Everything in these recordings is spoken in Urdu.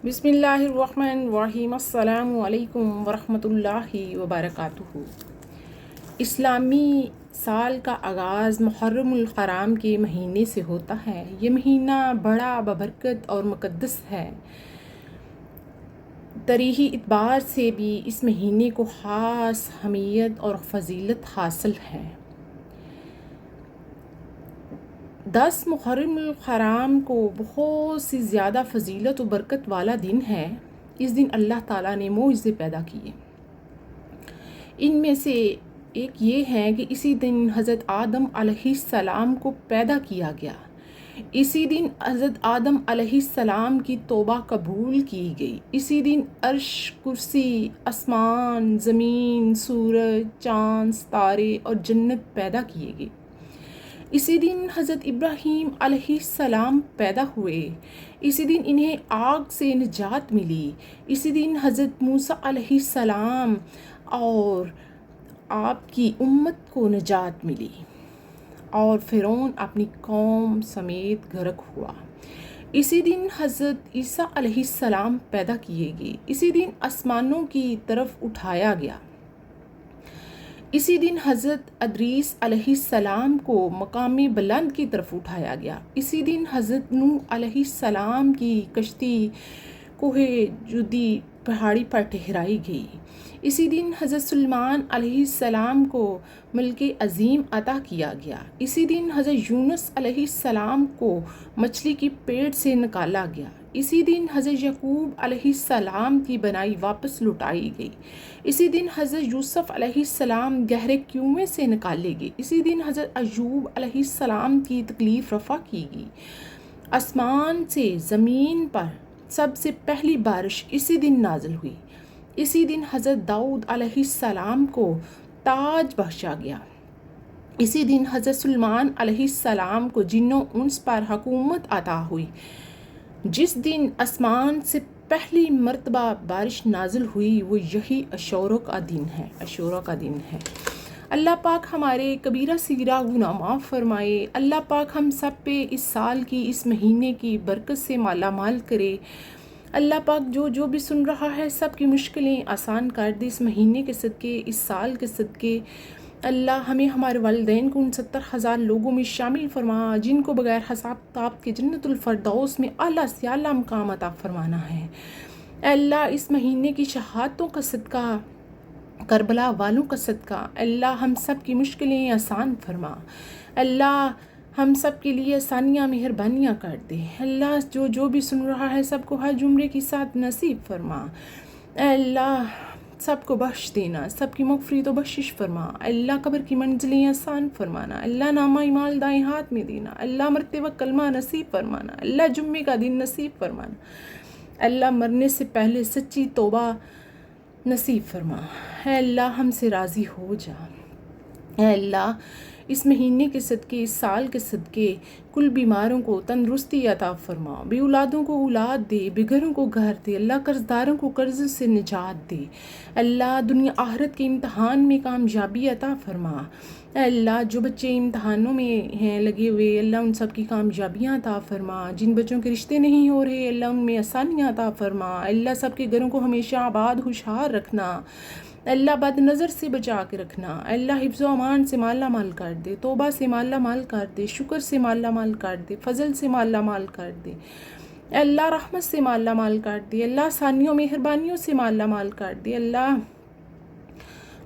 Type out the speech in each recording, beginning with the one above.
بسم اللہ الرحمن الرحیم۔ السلام علیکم ورحمۃ اللہ وبرکاتہ۔ اسلامی سال کا آغاز محرم الحرام کے مہینے سے ہوتا ہے۔ یہ مہینہ بڑا ببرکت اور مقدس ہے۔ تاریخی اعتبار سے بھی اس مہینے کو خاص اہمیت اور فضیلت حاصل ہے۔ 10 محرم الحرام کو بہت سی زیادہ فضیلت و برکت والا دن ہے۔ اس دن اللہ تعالیٰ نے معجزے پیدا کیے۔ ان میں سے ایک یہ ہے کہ اسی دن حضرت آدم علیہ السلام کو پیدا کیا گیا۔ اسی دن حضرت آدم علیہ السلام کی توبہ قبول کی گئی۔ اسی دن عرش، کرسی، آسمان، زمین، سورج، چاند، ستارے اور جنت پیدا کیے گئے۔ اسی دن حضرت ابراہیم علیہ السلام پیدا ہوئے۔ اسی دن انہیں آگ سے نجات ملی۔ اسی دن حضرت موسیٰ علیہ السلام اور آپ کی امت کو نجات ملی اور فرعون اپنی قوم سمیت غرق ہوا۔ اسی دن حضرت عیسیٰ علیہ السلام پیدا کیے گئے۔ اسی دن آسمانوں کی طرف اٹھایا گیا۔ اسی دن حضرت ادریس علیہ السلام کو مقام بلند کی طرف اٹھایا گیا۔ اسی دن حضرت نوح علیہ السلام کی کشتی کوہ جودی پہاڑی پر ٹھہرائی گئی۔ اسی دن حضرت سلیمان علیہ السلام کو ملک عظیم عطا کیا گیا۔ اسی دن حضرت یونس علیہ السلام کو مچھلی کی پیٹ سے نکالا گیا۔ اسی دن حضرت یعقوب علیہ السلام کی بنائی واپس لوٹائی گئی۔ اسی دن حضرت یوسف علیہ السلام گہرے کنویں سے نکالے گئے۔ اسی دن حضرت ایوب علیہ السلام کی تکلیف رفع کی گئی۔ آسمان سے زمین پر سب سے پہلی بارش اسی دن نازل ہوئی۔ اسی دن حضرت داؤد علیہ السلام کو تاج بخشا گیا۔ اسی دن حضرت سلیمان علیہ السلام کو جن و انس پر حکومت عطا ہوئی۔ جس دن آسمان سے پہلی مرتبہ بارش نازل ہوئی وہ یہی عاشوراء کا دن ہے۔ اللہ پاک ہمارے کبیرہ صغیرہ گناہ معاف فرمائے۔ اللہ پاک ہم سب پہ اس سال کی، اس مہینے کی برکت سے مالا مال کرے۔ اللہ پاک جو بھی سن رہا ہے سب کی مشکلیں آسان کر دے اس مہینے کے صدقے، اس سال کے صدقے۔ اللہ ہمیں ہمارے والدین کو ان 70,000 لوگوں میں شامل فرما جن کو بغیر حساب کتاب کے جنت الفردوس میں اعلیٰ سے اعلیٰ مقام عطا فرمانا ہے۔ اے اللہ اس مہینے کی شہادتوں کا صدقہ، کربلا والوں کا صدقہ، اللہ ہم سب کی مشکلیں آسان فرما۔ اللہ ہم سب کے لیے آسانیاں مہربانیاں کر دے۔ اللہ جو بھی سن رہا ہے سب کو حج عمرے کی ساتھ نصیب فرما۔ اے اللہ سب کو بخش دینا، سب کی مغفرت و بخشش فرما۔ اللہ قبر کی منزلیں آسان فرمانا۔ اللہ نامہ اعمال دائیں ہاتھ میں دینا۔ اللہ مرتے وقت کلمہ نصیب فرمانا۔ اللہ جمعے کا دن نصیب فرمانا۔ اللہ مرنے سے پہلے سچی توبہ نصیب فرما۔ اے اللہ ہم سے راضی ہو جا۔ اے اللہ اس مہینے کے صدقے، اس سال کے صدقے کل بیماروں کو تندرستی عطا فرما، بے اولادوں کو اولاد دے، بے گھروں کو گھر دے، اللہ قرض داروں کو قرض سے نجات دے۔ اللہ دنیا آخرت کے امتحان میں کامیابی عطا فرما۔ اے اللہ جو بچے امتحانوں میں ہیں لگے ہوئے اللہ ان سب کی کامیابیاں عطا فرما۔ جن بچوں کے رشتے نہیں ہو رہے اللہ ان میں آسانیاں عطا فرما۔ اللہ سب کے گھروں کو ہمیشہ آباد خوشحال رکھنا۔ اللہ بد نظر سے بچا کے رکھنا۔ اللہ حفظ و امان سے مالا مال کر دے، توبہ سے مالا مال کر دے، شکر سے مالا مال کر دے، فضل سے مالا مال کر دے۔ اللہ رحمت سے مالا مال کر دے، اللہ آسانیوں مہربانیوں سے مالا مال کر دے، اللہ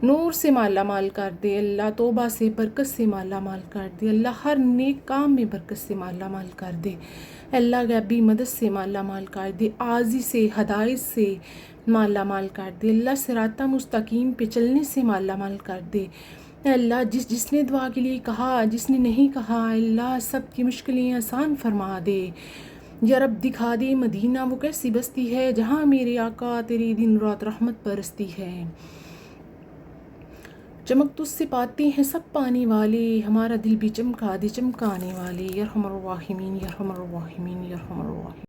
نور سے مالا مال کر دے، اللہ توبہ سے برکت سے مالا مال کر دے، اللہ ہر نیک کام میں برکت سے مالا مال کر دے، اللہ غیبی مدد سے مالا مال کر دے، عاجزی سے ہدایت سے مالا مال کر دے، اللہ صراط مستقیم پہ چلنے سے مالا مال کر دے۔ اے اللہ جس نے دعا کے لیے کہا، جس نے نہیں کہا، اللہ سب کی مشکلیں آسان فرما دے۔ یا رب دکھا دے مدینہ وہ کیسی بستی ہے جہاں میرے آقا تیری دن رات رحمت برستی ہے۔ چمک تجھ سے پاتے ہیں سب پانے والے، ہمارا دل بھی چمکا دے چمکانے والے۔ یرحم الراحمین یرحم الراحمین یرحم الراحمین۔